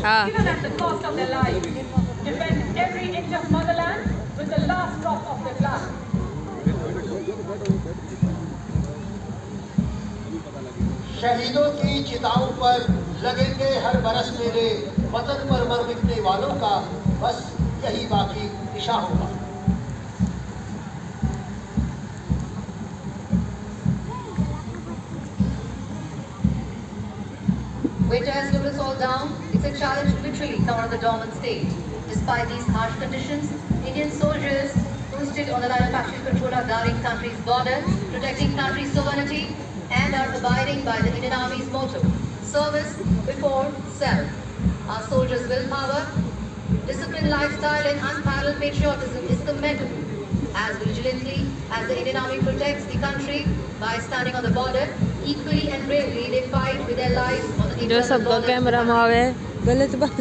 हाँ। even at the cost of their lives, defend every inch of motherland with the last drop of their blood. शहीदों की चिताओं पर लगेंगे हर बरस मेरे, वतन पर मर मिटने वालों का बस यही बाकी निशा होगा। Winter has stripped us all down. It's a challenge to literally come out of the dormant state. Despite these harsh conditions, Indian soldiers posted on the line of actual control are guarding country's border, protecting country's sovereignty, and are abiding by the Indian Army's motto: service before self. Our soldiers' willpower, disciplined lifestyle, and unparalleled patriotism is commendable. As vigilantly as the Indian Army protects the country by standing on the border, equally and bravely they fight with their lives on the जो internal सबका borders. Camera मावे गलत बात।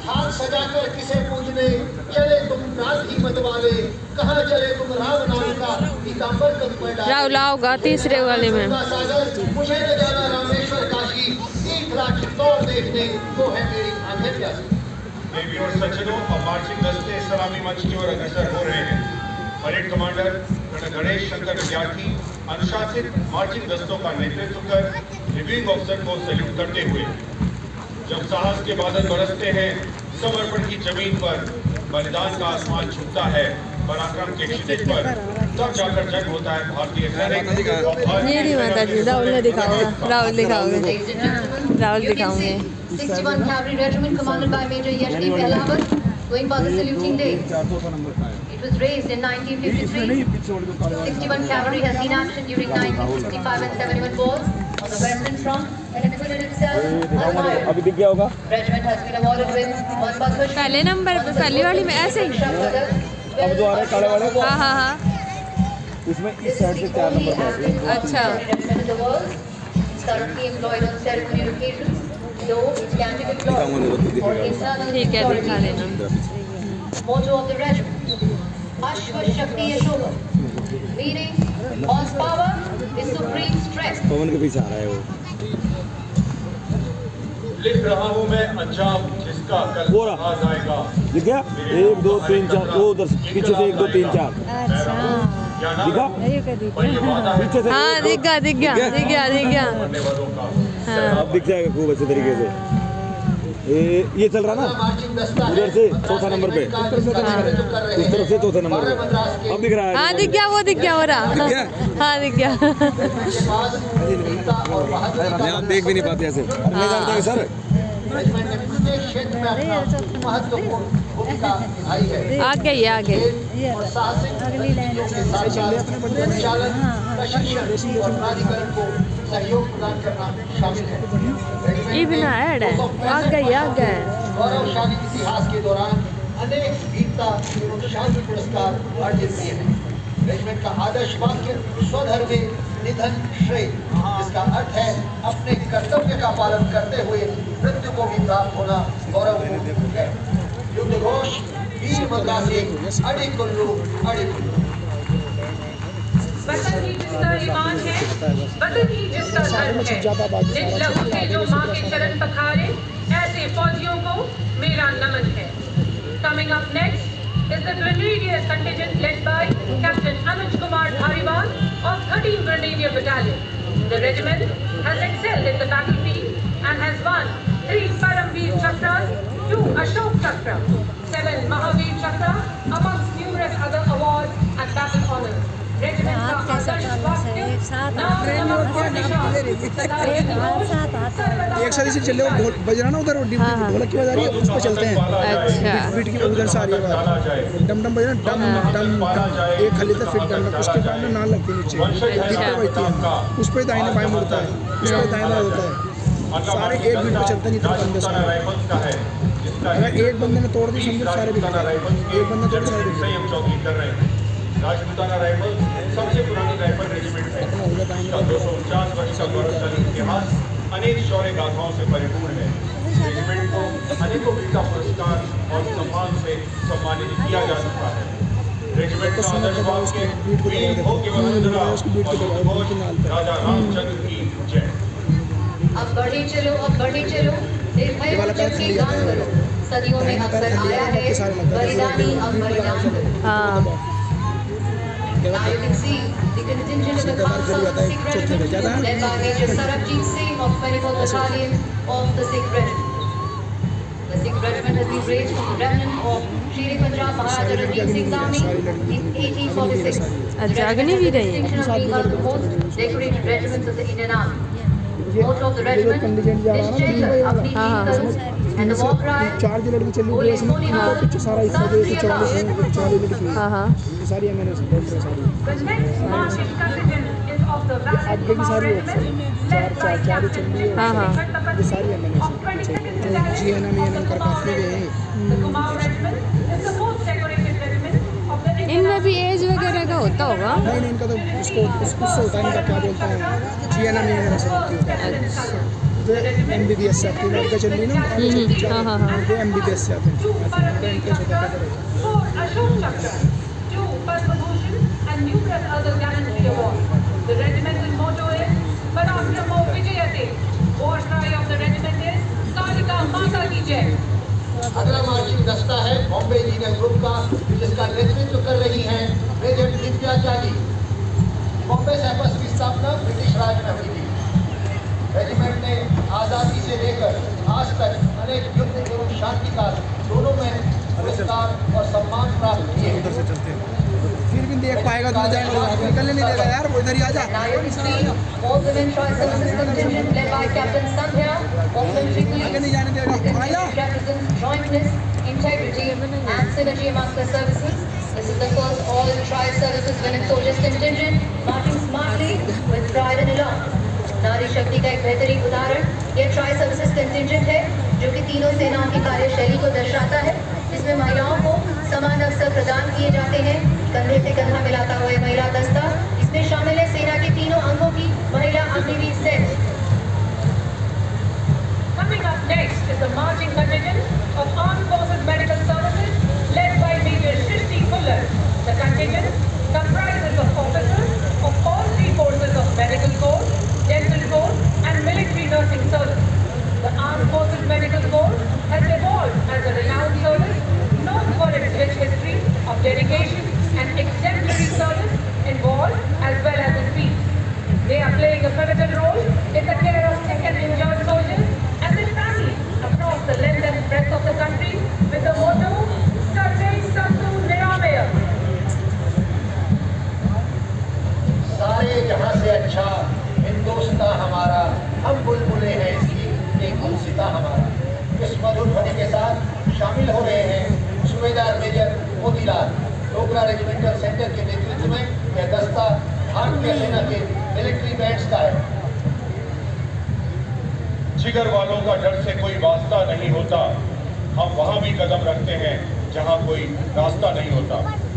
हाथ सजाकर किसे पूजने चले तुम रात ही मतवाले, कहाँ चले तुम राम नाम का पीतांबर कद पर डाले। राव लाओगा तीसरे वाले में। सागर मुझे न जाना रामेश्वर काशी, तीर्थ राज तौर देखने तो है मेरी आंखें प्यासी। देवी और सज्जनों, अब मार्चिंग दस्ते सलामी मंच की ओर अग्रसर हो रहे हैं। परेड कमांडर गणेश शंकर विद्यार्थी अनुशासित मार्चिंग दस्तों का नेतृत्व कर रिव्यूइंग ऑफिसर को सैल्यूट करते हुए, जब साहस के बादल बरसते हैं, समर्पण की जमीन पर बलिदान का आसमान छूटता है, पराक्रम के क्षितिज पर तब जाकर जन्म होता है भारतीय सैनिक। ये नहीं माता जी, राहुल ने दिखाऊंगा, राहुल दिखाओगे, Rahul दिखाऊंगे। 61 Cavalry Regiment commanded by Major Yashdeep Elawat going past the saluting day. It was raised in 1953. 61 Cavalry has been in action during 1965 and 71 wars on the Western Front and acquitted itself unfired. अभी दिख गया होगा। Regiment has been awarded with one Padma Shri. पहले number पे पहली वाली में ऐसे ही। अब जो आ रहे हैं काले वाले, हाँ हाँ हाँ। इसमें इस साइड से 4 नंबर पे। अच्छा। Regiment in the world. It's currently employed on ceremonial occasions. Though it can be deployed for internal ठीक है, दिखा लेना। Motto of the regiment: Ashwa Shakti Yashoga, meaning horsepower is supreme strength. पवन के पीछे आ रहा है वो। लिख रहा हूँ मैं अंजाम जिसका कल वो रहा। आज आएगा। दिख गया? 1 2 3 4 वो उधर पीछे से 1 2 3 4 दिखा? पीछे से हाँ दिख गया दिख गया दिख गया दिख गया। हाँ। अब दिख जाएगा खूब अच्छे तरीके से। ये चल रहा ना उधर से चौथा नंबर पे, इस तरफ से चौथा नंबर पे अब दिख रहा है। हाँ दिख गया, वो दिख गया, हो रहा। हाँ दिख गया। आप देख भी नहीं पाते ऐसे। नहीं जानता है सर। क्षेत्र में महत्वपूर्ण भूमिका निभाई है। आगे ये आगे। और साहसिक गतिविधियों के साथ-साथ संचालन, प्रशिक्षण और प्राधिकरण को सहयोग प्रदान करना शामिल है। ये बिना ऐड है। आगे ये आगे। गौरवशाली इतिहास के दौरान अनेक वीरता एवं शांति पुरस्कार अर्जित किए हैं। रेजिमेंट का आदर्श वाक्य स्वधर्मे निधन श्रेय, जिसका अर्थ है अपने कर्तव्य का पालन करते हुए मृत्यु को भी प्राप्त होना गौरवपूर्ण है। युद्ध घोष वीर मद्रासी अड़ी कुल्लू अड़ी कुल्लू। वतन ही जिसका ईमान है, वतन ही जिसका धर्म है, निज लहू से जो माँ के चरण पखारे, ऐसे फौजियों को मेरा नमन है। Coming up next is the Grenadier contingent led by Captain Anuj Kumar Dhariwal of 13th Grenadier Battalion. The regiment has excelled in the battlefield and has won 3 Paramveer Chakras, 2 Ashok Chakra, 7 Mahavir Chakra, amongst numerous other awards and battle honors. Regiment का आदर्श वाक्य नाम नमक और निशान एक साथ इसे चले और बजना ना उधर ढोलक की आवाज आ रही है, उस पर चलते हैं। अच्छा। बीट की उधर से आ रही है, डम डम बजना, डम डम डम, एक खली तो फिर डम, उसके बाद में नाल लगती है नीचे, उस पर दाहिने बाएं मुड़ता है, उस पर दाहिना होता है। सारे एक बीट पे चलते नहीं तो बंदे सारे। अगर एक बंदे ने तोड़ दी समझो सारे बिक गए, एक बंदा तोड़ सारे बिक गए। राजपूताना राइफल सबसे पुरानी राइफल रेजिमेंट है। 249 वर्ष का गौरवशाली इतिहास अनेक शौर्य गाथाओं से परिपूर्ण है। रेजिमेंट को अनेकों वीरता पुरस्कार और सम्मान से सम्मानित किया जा चुका है। रेजिमेंट का आदर्श वाक्य वीर हो के वंदना और राजा रामचंद्र की जय। अब बढ़े चलो ये वाला पैर खिल जाता है, सदियों में दाहिना पैर अक्सर खिल आया जाता है, है बाकी सारे लगता है, बलिदानी अब बलिदान। हाँ Now you can see the contingent of the Khalsa Sikh Regiment led by Major Sarabjit Singh of 24th Battalion of the Sikh Regiment. The Sikh Regiment has been raised from the remnant of Sher Punjab Maharaja Ranjit Singh's army in 1846. अच्छा अग्नि भी रही है Distinction of being one of the most decorated regiments of the Indian Army. ये Motto of the ये जो regiment, condition जा रहा है ना निश्चय तीन अपनी हाँ, हाँ। जीत करो and the war cry, चार जो लड़की चली हुई है इसमें इनको पीछे सारा हिस्सा जो है 44 लड़की हाँ हाँ ये सारी मैंने सारी The next marching contingent is of the Valley आगे की Kumar सारी Regiment, led by चार Captain चल रही है हाँ, हाँ। ये सारी है मैंने of 22nd जो Battalion GNM of the कर Kumar काफी गए हैं Regiment. The Kumar Regiment is the most decorated regiment of the Indian इनमें भी Army. एज वगैरह का होता होगा नहीं नहीं इनका तो उसको उससे होता है इनका क्या बोलते हैं GNM से होता है जो MBBS से आती है आगे चल रही ना हाँ, हाँ, हाँ। वो MBBS से आते हैं Two उनका Paramvir इंटरेस्ट होता है Chakras, 4 Ashok Chakras, 2 Padma Bhushan and numerous other gallantry awards. The regimental motto is Parakramo Vijayate. War cry of the regiment is Kalika Mata Ki Jai. अगला मार्चिंग दस्ता है Bombay leader group का, जिसका नेतृत्व कर रही हैं मेजर दिव्या चाली। बॉम्बे सैपर्स की स्थापना ब्रिटिश राज में हुई थी। रेजिमेंट ने आज़ादी से लेकर आज तक अनेक युद्ध एवं शांति काल दोनों में पुरस्कार और सम्मान प्राप्त किए हैं। फिर भी देख पाएगा तो जाएगा निकलने नहीं देगा यार वो इधर ही आ जा now you can see all women choice services contingent led by Captain Sandhya of Military आगे Police. नहीं जाने देगा आ जा This represents jointness, integrity and synergy amongst the services. This is the first all trial services women soldiers contingent marching smartly with pride and elan. नारी शक्ति का एक बेहतरीन उदाहरण ये ट्राई सर्विसेज कंटिंजेंट है जो कि तीनों सेनाओं की कार्यशैली को दर्शाता है। इसमें महिलाओं को समान अवसर प्रदान किए जाते हैं। कंधे से कंधा मिलाता हुआ महिला दस्ता इसमें शामिल है सेना के तीनों अंगों की महिला Agniveer set. Coming up next is the marching contingent of Armed Forces Medical Services led by Major Shristi Fuller. The contingent comprises of officers of all 3 forces of Medical Corps, Dental Corps and Military Nursing Service. The Armed Forces Medical Corps has evolved as a renowned service known for its rich history of dedication and exemplary service in war as well as in peace. They are playing a pivotal role in the care of sick and injured soldiers and their families across the length and breadth of the country with the motto Sarve Sandhu Niramaya. सारे जहां से अच्छा हिंदुस्तां हमारा, हम बुलबुले हैं इसकी एक गुलसिता हमारा। इस मधुर ध्वनि के साथ शामिल हो रहे हैं सूबेदार major Motilal. Dogra regimental centre के नेतृत्व में यह दस्ता भारतीय सेना के मिलिट्री बैंड्स का है। जिगर वालों का डर से कोई वास्ता नहीं होता, हम वहां भी कदम रखते हैं जहां कोई रास्ता नहीं होता।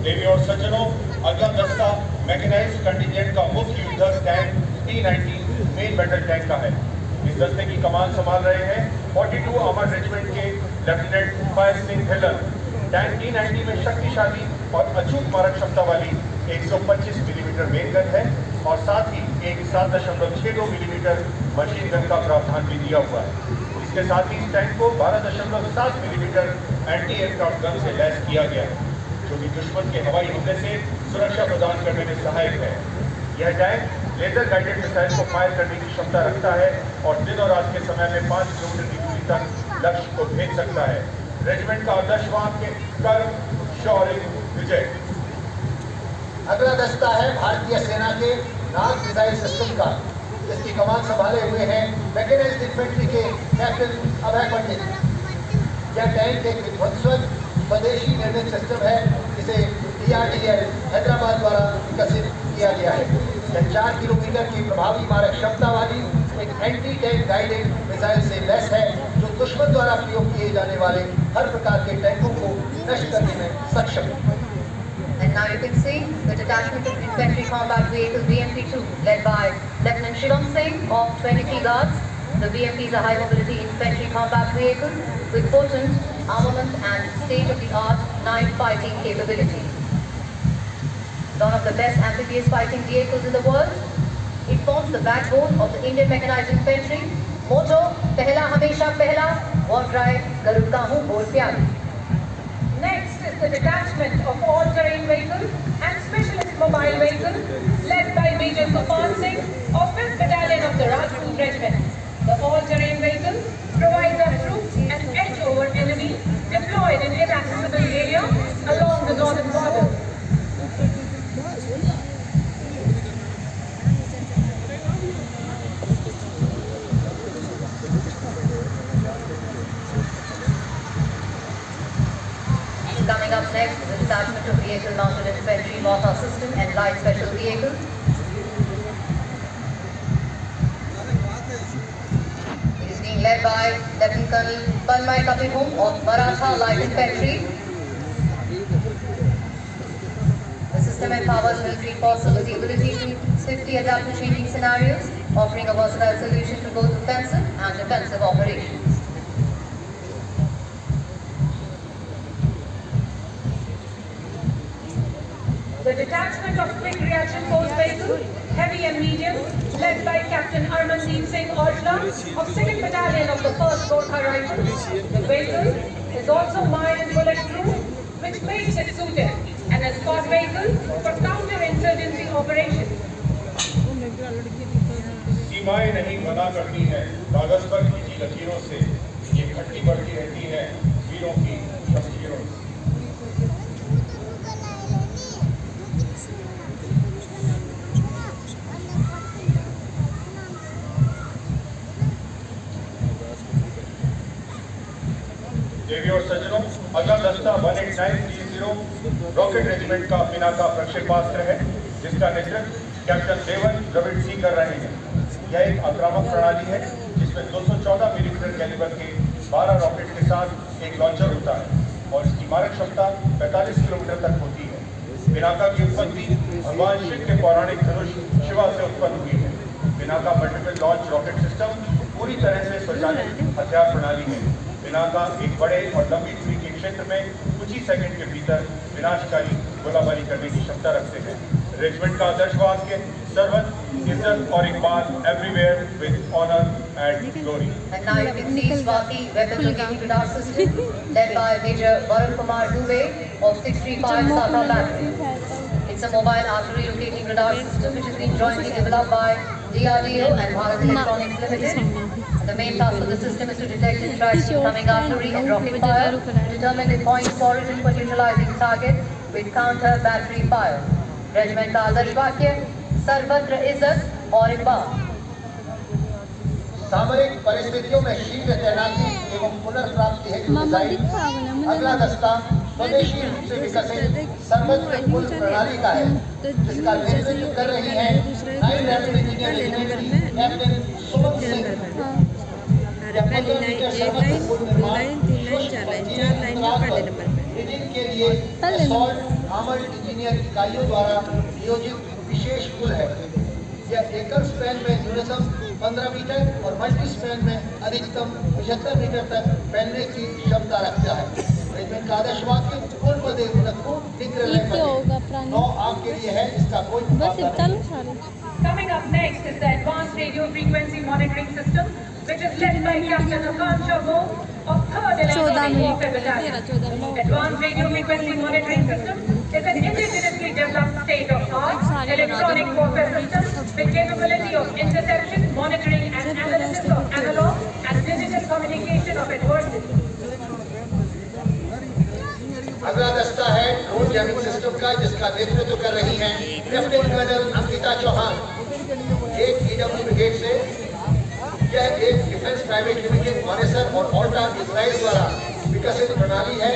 देवी और सज्जनों, अगला दस्ता मैकेनाइज्ड कंटिजेंट का मुख्य युद्धक tank T-90 main battle tank का है। इस दस्ते की कमान संभाल रहे हैं 42 आर्मर्ड रेजिमेंट के lieutenant fire Singh Dhillon. Tank T-90 में शक्तिशाली और अचूक मारक क्षमता वाली 125 मिलीमीटर मेन गन है और साथ ही एक 7.62 मिलीमीटर मशीन गन का प्रावधान भी दिया हुआ है। इसके साथ ही इस टैंक को 12.7 मिलीमीटर एंटी एयरक्राफ्ट गन से लैस किया गया है, जो कि दुश्मन के हवाई हमले से सुरक्षा प्रदान करने में सहायक है। यह टैंक लेजर गाइडेड मिसाइल को फायर करने की क्षमता रखता है और दिन और रात के समय में 5 किलोमीटर की दूरी तक लक्ष्य को भेज सकता है। रेजिमेंट का आदर्श वाक्य कर्म, शौर्य, विजय। अगला दस्ता है भारतीय सेना के नाग मिसाइल सिस्टम का, जिसकी कमान संभाले हुए हैं मैकेनाइज्ड इन्फेंट्री के कैप्टन अभय पंडित। यह टैंक एक विध्वंसक स्वदेशी निर्मित सिस्टम है, जिसे DRDL हैदराबाद द्वारा विकसित किया गया है। यह 4 किलोमीटर की प्रभावी मारक क्षमता वाली एक एंटी टैंक गाइडेड मिसाइल से लैस है, जो दुश्मन द्वारा प्रयोग किए जाने वाले हर प्रकार के टैंकों को नष्ट करने में सक्षम है। And now you can see the detachment of infantry combat vehicle BMP-2 led by Lieutenant Shilong Singh of 23 Guards. The BMP is a high mobility infantry combat vehicle with potent armament and state-of-the-art night fighting capability. One of the best amphibious fighting vehicles in the world. It forms the backbone of the Indian mechanized infantry. Motto, Pehla Hamesha हमेशा पहला और drive गरुड़ता हूँ बोल प्यारी। Next is the detachment of all-terrain vehicle and specialist mobile vehicle led by Major Gopal Singh of 5th Battalion of the Rajput Regiment. The all-terrain vehicle provides our troops an edge over enemy deployed in inaccessible area along the northern border. Coming up next is the detachment of vehicle mounted infantry mortar system and light special vehicle. It is being led by Lieutenant Colonel Palmai Kapibum of Maratha Light Infantry. The system empowers military forces with the ability to swiftly adapt to changing scenarios, offering a versatile solution to both offensive and defensive operations. The detachment of quick reaction force vehicle, heavy and medium, led by Captain Armandeep Singh Aujla of 2nd Battalion of the 1st Gorkha Rifles. The vehicle is also mine and bulletproof, which makes it suited an escort vehicle for counter-insurgency operations. सीमाएं नहीं बना करती हैं कागज पर खींची लकीरों से, ये घटती बढ़ती रहती है वीरों की शमशीरों से। देवी और सज्जनों, अगला दस्ता 18930 रॉकेट रेजिमेंट का पिनाका प्रक्षेपास्त्र है, जिसका नेतृत्व कैप्टन देवन द्रविड़ सिंह कर रहे हैं। यह एक आक्रामक प्रणाली है जिसमें 214 मिलीमीटर कैलिबर के 12 रॉकेट के साथ एक लॉन्चर होता है और इसकी मारक क्षमता 45 किलोमीटर तक होती है। पिनाका की उत्पत्ति भगवान शिव के पौराणिक धनुष शिवा से उत्पन्न हुई है। Pinaka multiple launch rocket system पूरी तरह से स्वचालित हथियार प्रणाली है। पिनाका एक बड़े और लंबी दूरी के क्षेत्र में कुछ ही सेकंड के भीतर विनाशकारी गोलाबारी करने की क्षमता रखते हैं। रेजिमेंट का आदर्श वाक्य सर्वत्र इज्जत और इकबाल everywhere with honour and glory. And now you can see Swati weapon locating radar system led by Major Varun Kumar Dubey of 635 Sata Battery. It's a mobile artillery locating radar system which has been jointly developed by DRDO and Bharat Electronics Limited. The main task of the system is to detect and track incoming artillery and rocket fire, determine the point of origin for neutralizing target with counter battery fire. Regiment का आदर्श वाक्य सर्वत्र इज्जत और इकबाल। सामरिक परिस्थितियों में शीघ्र तैनाती एवं पुनर्प्राप्ति हेतु डिजाइन अगला दस्ता स्वदेशी रूप से विकसित सर्वत्र पुल प्रणाली का है, जिसका नेतृत्व कर रही है 9 रैपिड इंजीनियर रेजिमेंट की कैप्टन सुमन सिंह। के लिए असॉल्ट आर्मर्ड इंजीनियर इकाइयों द्वारा नियोजित विशेष पुल है। यह एकल स्पैन में न्यूनतम 15 मीटर और मल्टी स्पैन में अधिकतम 75 मीटर तक फैलने की क्षमता रखता है। रेजिमेंट का आदर्श वाक्य पुल पर देखो निग्रह 9 आग के लिए है, इसका कोई मुकाबला नहीं। Coming up next is the Advanced Radio Frequency Monitoring System, which is led by Captain Akansha Go of 3rd Electronic Warfare Battalion. Advanced Radio Frequency Monitoring System is an indigenously developed state-of-art electronic warfare system with capability of interception, monitoring and analysis of analog and digital communication of adversaries. अगला दस्ता है drone jamming system का, जिसका नेतृत्व कर रही हैं lieutenant colonel Ankita Chauhan, एक ईडब्ल्यू ब्रिगेड से। यह एक डिफेंस प्राइवेट लिमिटेड मॉनेसर और ऑल्टा इजराइल द्वारा विकसित प्रणाली है।